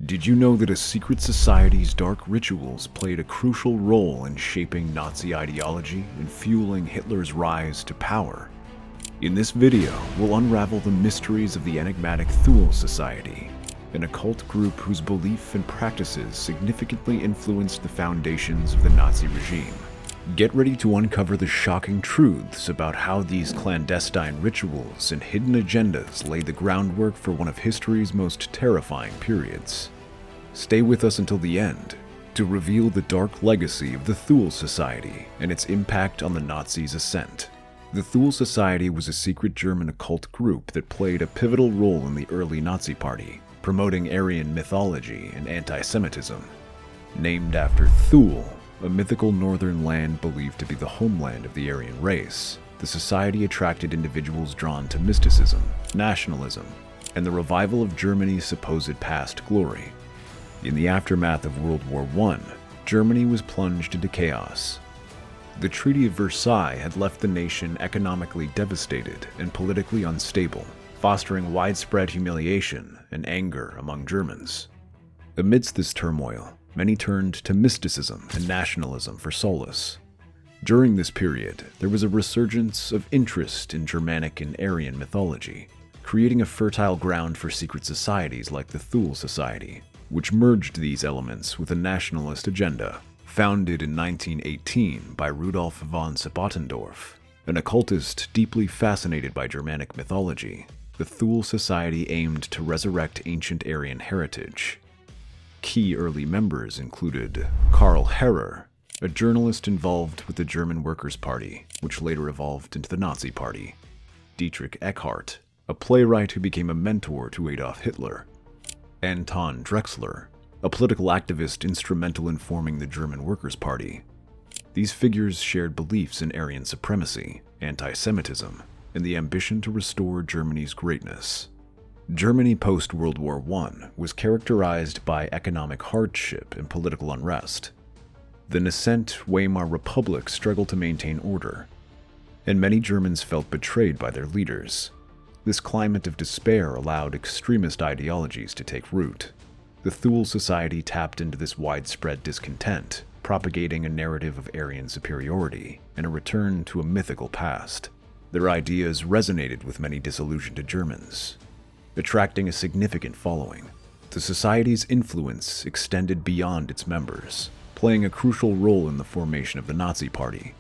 Did you know that a secret society's dark rituals played a crucial role in shaping Nazi ideology and fueling Hitler's rise to power? In this video, we'll unravel the mysteries of the enigmatic Thule Society, an occult group whose belief and practices significantly influenced the foundations of the Nazi regime. Get ready to uncover the shocking truths about how these clandestine rituals and hidden agendas laid the groundwork for one of history's most terrifying periods. Stay with us until the end to reveal the dark legacy of the Thule Society and its impact on the Nazis' ascent. The Thule Society was a secret German occult group that played a pivotal role in the early Nazi Party, promoting Aryan mythology and anti-Semitism. Named after Thule, a mythical northern land believed to be the homeland of the Aryan race, the society attracted individuals drawn to mysticism, nationalism, and the revival of Germany's supposed past glory. In the aftermath of World War I, Germany was plunged into chaos. The Treaty of Versailles had left the nation economically devastated and politically unstable, fostering widespread humiliation and anger among Germans. Amidst this turmoil, many turned to mysticism and nationalism for solace. During this period, there was a resurgence of interest in Germanic and Aryan mythology, creating a fertile ground for secret societies like the Thule Society, which merged these elements with a nationalist agenda. Founded in 1918 by Rudolf von Sebottendorf, an occultist deeply fascinated by Germanic mythology, the Thule Society aimed to resurrect ancient Aryan heritage. Key early members included Karl Herrer, a journalist involved with the German Workers' Party, which later evolved into the Nazi Party; Dietrich Eckart, a playwright who became a mentor to Adolf Hitler; Anton Drexler, a political activist instrumental in forming the German Workers' Party. These figures shared beliefs in Aryan supremacy, anti-Semitism, and the ambition to restore Germany's greatness. Germany post-World War I was characterized by economic hardship and political unrest. The nascent Weimar Republic struggled to maintain order, and many Germans felt betrayed by their leaders. This climate of despair allowed extremist ideologies to take root. The Thule Society tapped into this widespread discontent, propagating a narrative of Aryan superiority and a return to a mythical past. Their ideas resonated with many disillusioned Germans, attracting a significant following. The society's influence extended beyond its members, playing a crucial role in the formation of the Nazi Party.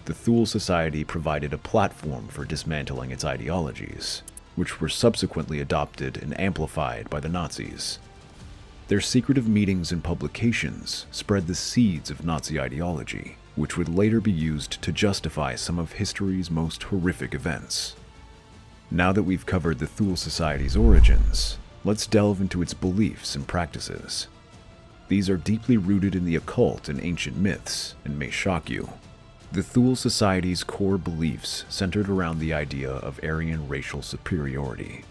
The Thule Society provided a platform for dismantling its ideologies, which were subsequently adopted and amplified by the Nazis. Their secretive meetings and publications spread the seeds of Nazi ideology, which would later be used to justify some of history's most horrific events. Now that we've covered the Thule Society's origins, let's delve into its beliefs and practices. These are deeply rooted in the occult and ancient myths, and may shock you. The Thule Society's core beliefs centered around the idea of Aryan racial superiority.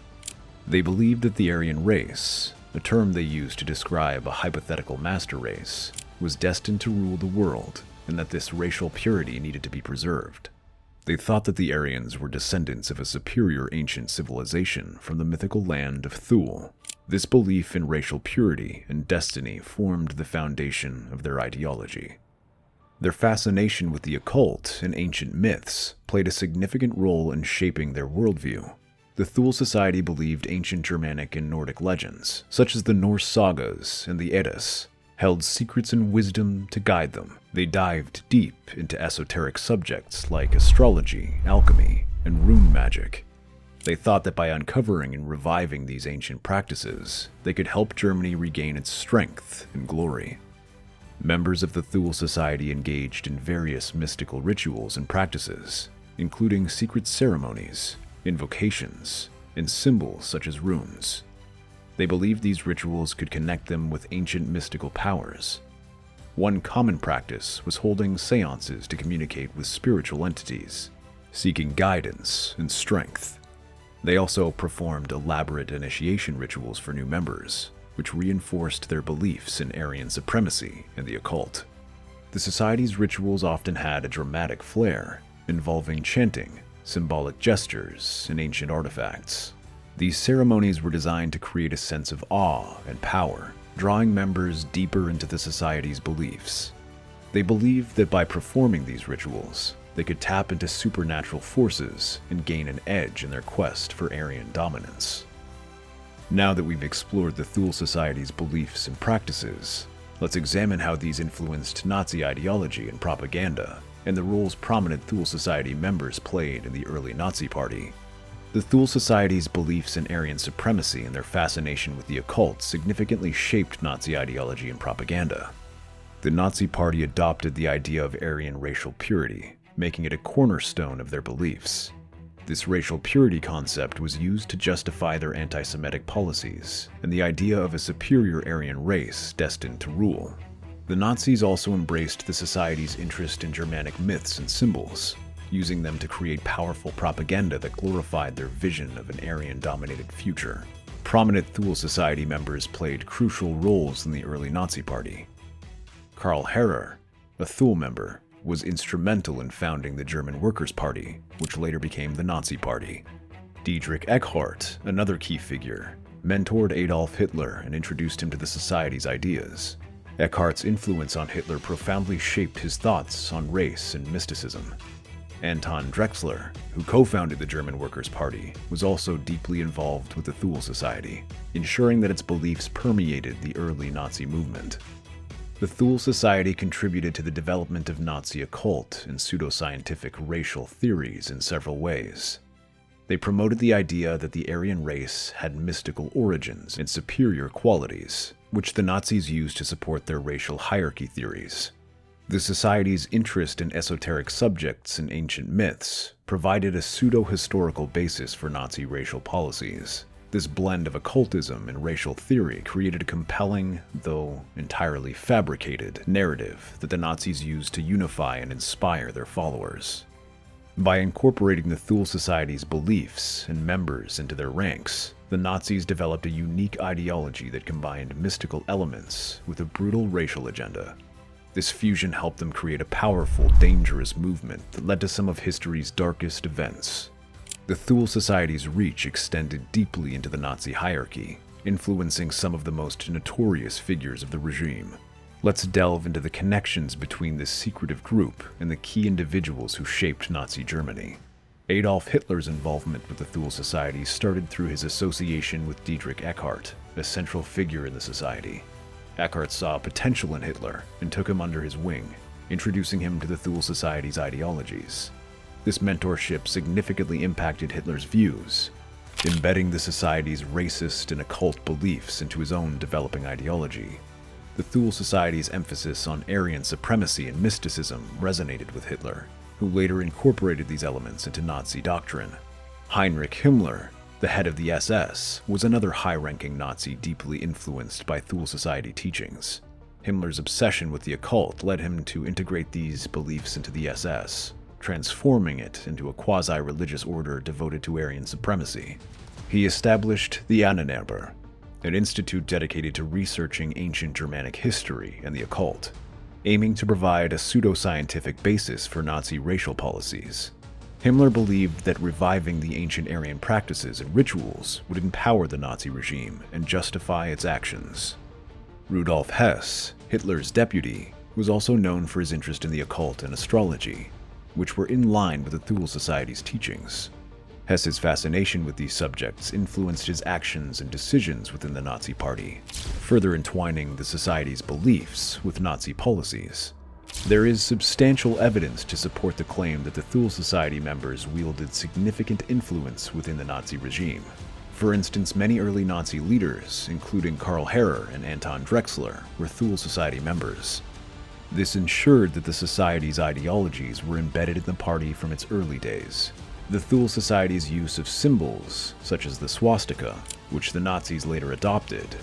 They believed that the Aryan race, a term they used to describe a hypothetical master race, was destined to rule the world, and that this racial purity needed to be preserved. They thought that the Aryans were descendants of a superior ancient civilization from the mythical land of Thule. This belief in racial purity and destiny formed the foundation of their ideology. Their fascination with the occult and ancient myths played a significant role in shaping their worldview. The Thule Society believed ancient Germanic and Nordic legends, such as the Norse sagas and the Eddas, held secrets and wisdom to guide them. They dived deep into esoteric subjects like astrology, alchemy, and rune magic. They thought that by uncovering and reviving these ancient practices, they could help Germany regain its strength and glory. Members of the Thule Society engaged in various mystical rituals and practices, including secret ceremonies, invocations, and symbols such as runes. They believed these rituals could connect them with ancient mystical powers. One common practice was holding seances to communicate with spiritual entities, seeking guidance and strength. They also performed elaborate initiation rituals for new members, which reinforced their beliefs in Aryan supremacy and the occult. The society's rituals often had a dramatic flair, involving chanting, symbolic gestures, and ancient artifacts. These ceremonies were designed to create a sense of awe and power, drawing members deeper into the society's beliefs. They believed that by performing these rituals, they could tap into supernatural forces and gain an edge in their quest for Aryan dominance. Now that we've explored the Thule Society's beliefs and practices, let's examine how these influenced Nazi ideology and propaganda, and the roles prominent Thule Society members played in the early Nazi Party. The Thule Society's beliefs in Aryan supremacy and their fascination with the occult significantly shaped Nazi ideology and propaganda. The Nazi Party adopted the idea of Aryan racial purity, making it a cornerstone of their beliefs. This racial purity concept was used to justify their anti-Semitic policies and the idea of a superior Aryan race destined to rule. The Nazis also embraced the society's interest in Germanic myths and symbols, using them to create powerful propaganda that glorified their vision of an Aryan-dominated future. Prominent Thule Society members played crucial roles in the early Nazi Party. Karl Herrer, a Thule member, was instrumental in founding the German Workers' Party, which later became the Nazi Party. Dietrich Eckart, another key figure, mentored Adolf Hitler and introduced him to the society's ideas. Eckhart's influence on Hitler profoundly shaped his thoughts on race and mysticism. Anton Drexler, who co-founded the German Workers' Party, was also deeply involved with the Thule Society, ensuring that its beliefs permeated the early Nazi movement. The Thule Society contributed to the development of Nazi occult and pseudoscientific racial theories in several ways. They promoted the idea that the Aryan race had mystical origins and superior qualities, which the Nazis used to support their racial hierarchy theories. The Society's interest in esoteric subjects and ancient myths provided a pseudo-historical basis for Nazi racial policies. This blend of occultism and racial theory created a compelling, though entirely fabricated, narrative that the Nazis used to unify and inspire their followers. By incorporating the Thule Society's beliefs and members into their ranks, the Nazis developed a unique ideology that combined mystical elements with a brutal racial agenda. This fusion helped them create a powerful, dangerous movement that led to some of history's darkest events. The Thule Society's reach extended deeply into the Nazi hierarchy, influencing some of the most notorious figures of the regime. Let's delve into the connections between this secretive group and the key individuals who shaped Nazi Germany. Adolf Hitler's involvement with the Thule Society started through his association with Dietrich Eckart, a central figure in the society. Eckart saw potential in Hitler and took him under his wing, introducing him to the Thule Society's ideologies. This mentorship significantly impacted Hitler's views, embedding the society's racist and occult beliefs into his own developing ideology. The Thule Society's emphasis on Aryan supremacy and mysticism resonated with Hitler, who later incorporated these elements into Nazi doctrine. Heinrich Himmler, the head of the SS, was another high-ranking Nazi deeply influenced by Thule Society teachings. Himmler's obsession with the occult led him to integrate these beliefs into the SS, transforming it into a quasi-religious order devoted to Aryan supremacy. He established the Unravel, an institute dedicated to researching ancient Germanic history and the occult, aiming to provide a pseudoscientific basis for Nazi racial policies. Himmler believed that reviving the ancient Aryan practices and rituals would empower the Nazi regime and justify its actions. Rudolf Hess, Hitler's deputy, was also known for his interest in the occult and astrology, which were in line with the Thule Society's teachings. Hess's fascination with these subjects influenced his actions and decisions within the Nazi Party, further entwining the Society's beliefs with Nazi policies. There is substantial evidence to support the claim that the Thule Society members wielded significant influence within the Nazi regime. For instance, many early Nazi leaders, including Karl Herrer and Anton Drexler, were Thule Society members. This ensured that the Society's ideologies were embedded in the party from its early days. The Thule Society's use of symbols, such as the swastika, which the Nazis later adopted,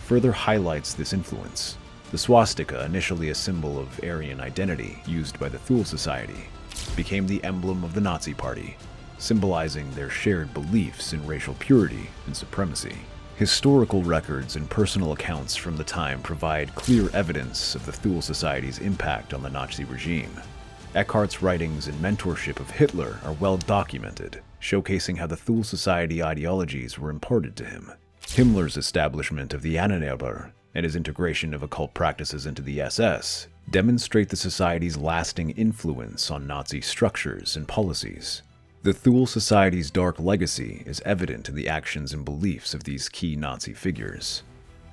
further highlights this influence. The swastika, initially a symbol of Aryan identity used by the Thule Society, became the emblem of the Nazi Party, symbolizing their shared beliefs in racial purity and supremacy. Historical records and personal accounts from the time provide clear evidence of the Thule Society's impact on the Nazi regime. Eckhart's writings and mentorship of Hitler are well documented, showcasing how the Thule Society ideologies were imparted to him. Himmler's establishment of the Unravel and his integration of occult practices into the SS demonstrate the society's lasting influence on Nazi structures and policies. The Thule Society's dark legacy is evident in the actions and beliefs of these key Nazi figures.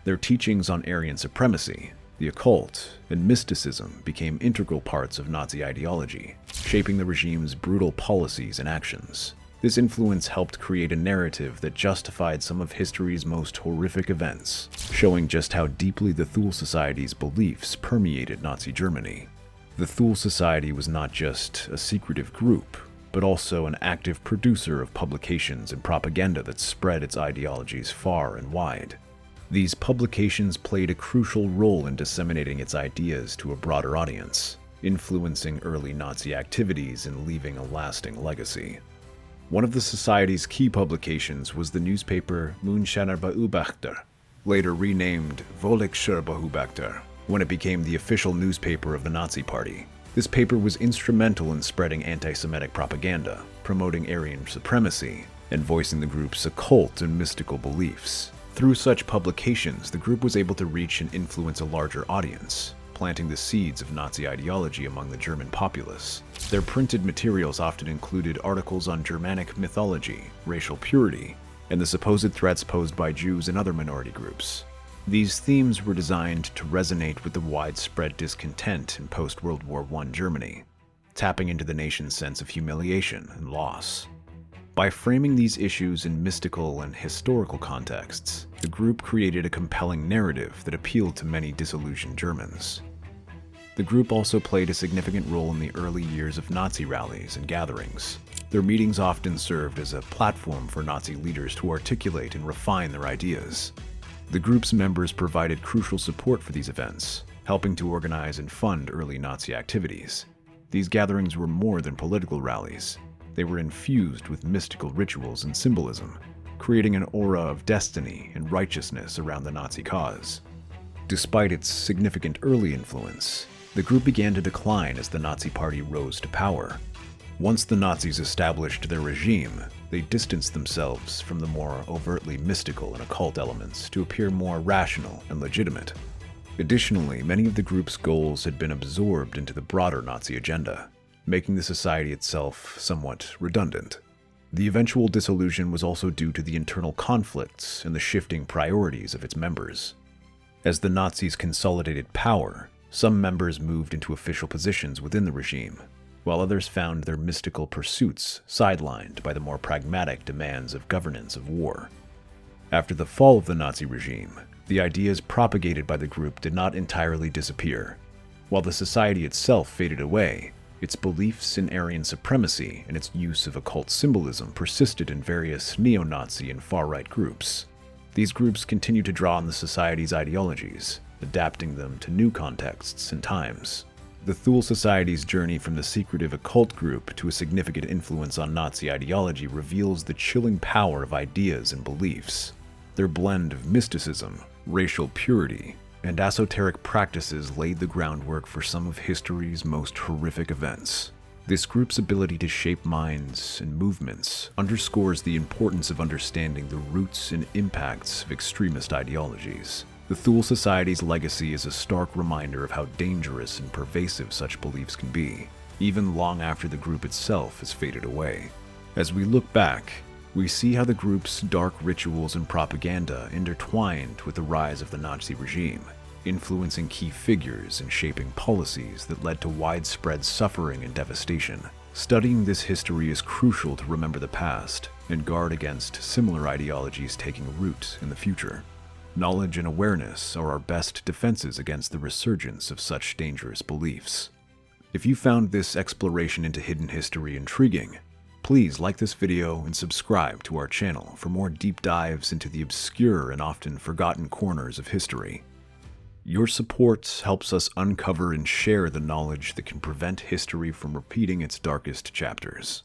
Their teachings on Aryan supremacy, the occult, and mysticism became integral parts of Nazi ideology, shaping the regime's brutal policies and actions. This influence helped create a narrative that justified some of history's most horrific events, showing just how deeply the Thule Society's beliefs permeated Nazi Germany. The Thule Society was not just a secretive group, but also an active producer of publications and propaganda that spread its ideologies far and wide. These publications played a crucial role in disseminating its ideas to a broader audience, influencing early Nazi activities and leaving a lasting legacy. One of the Society's key publications was the newspaper Münchener Beobachter, later renamed Volkscher Beobachter, when it became the official newspaper of the Nazi Party. This paper was instrumental in spreading anti-Semitic propaganda, promoting Aryan supremacy, and voicing the group's occult and mystical beliefs. Through such publications, the group was able to reach and influence a larger audience, planting the seeds of Nazi ideology among the German populace. Their printed materials often included articles on Germanic mythology, racial purity, and the supposed threats posed by Jews and other minority groups. These themes were designed to resonate with the widespread discontent in post-World War I Germany, tapping into the nation's sense of humiliation and loss. By framing these issues in mystical and historical contexts, the group created a compelling narrative that appealed to many disillusioned Germans. The group also played a significant role in the early years of Nazi rallies and gatherings. Their meetings often served as a platform for Nazi leaders to articulate and refine their ideas. The group's members provided crucial support for these events, helping to organize and fund early Nazi activities. These gatherings were more than political rallies. They were infused with mystical rituals and symbolism, creating an aura of destiny and righteousness around the Nazi cause. Despite its significant early influence, the group began to decline as the Nazi Party rose to power. Once the Nazis established their regime, they distanced themselves from the more overtly mystical and occult elements to appear more rational and legitimate. Additionally, many of the group's goals had been absorbed into the broader Nazi agenda, making the society itself somewhat redundant. The eventual dissolution was also due to the internal conflicts and the shifting priorities of its members. As the Nazis consolidated power, some members moved into official positions within the regime, while others found their mystical pursuits sidelined by the more pragmatic demands of governance of war. After the fall of the Nazi regime, the ideas propagated by the group did not entirely disappear. While the society itself faded away, its beliefs in Aryan supremacy and its use of occult symbolism persisted in various neo-Nazi and far-right groups. These groups continued to draw on the society's ideologies, adapting them to new contexts and times. The Thule Society's journey from the secretive occult group to a significant influence on Nazi ideology reveals the chilling power of ideas and beliefs. Their blend of mysticism, racial purity, and esoteric practices laid the groundwork for some of history's most horrific events. This group's ability to shape minds and movements underscores the importance of understanding the roots and impacts of extremist ideologies. The Thule Society's legacy is a stark reminder of how dangerous and pervasive such beliefs can be, even long after the group itself has faded away. As we look back, we see how the group's dark rituals and propaganda intertwined with the rise of the Nazi regime, influencing key figures and shaping policies that led to widespread suffering and devastation. Studying this history is crucial to remember the past and guard against similar ideologies taking root in the future. Knowledge and awareness are our best defenses against the resurgence of such dangerous beliefs. If you found this exploration into hidden history intriguing, please like this video and subscribe to our channel for more deep dives into the obscure and often forgotten corners of history. Your support helps us uncover and share the knowledge that can prevent history from repeating its darkest chapters.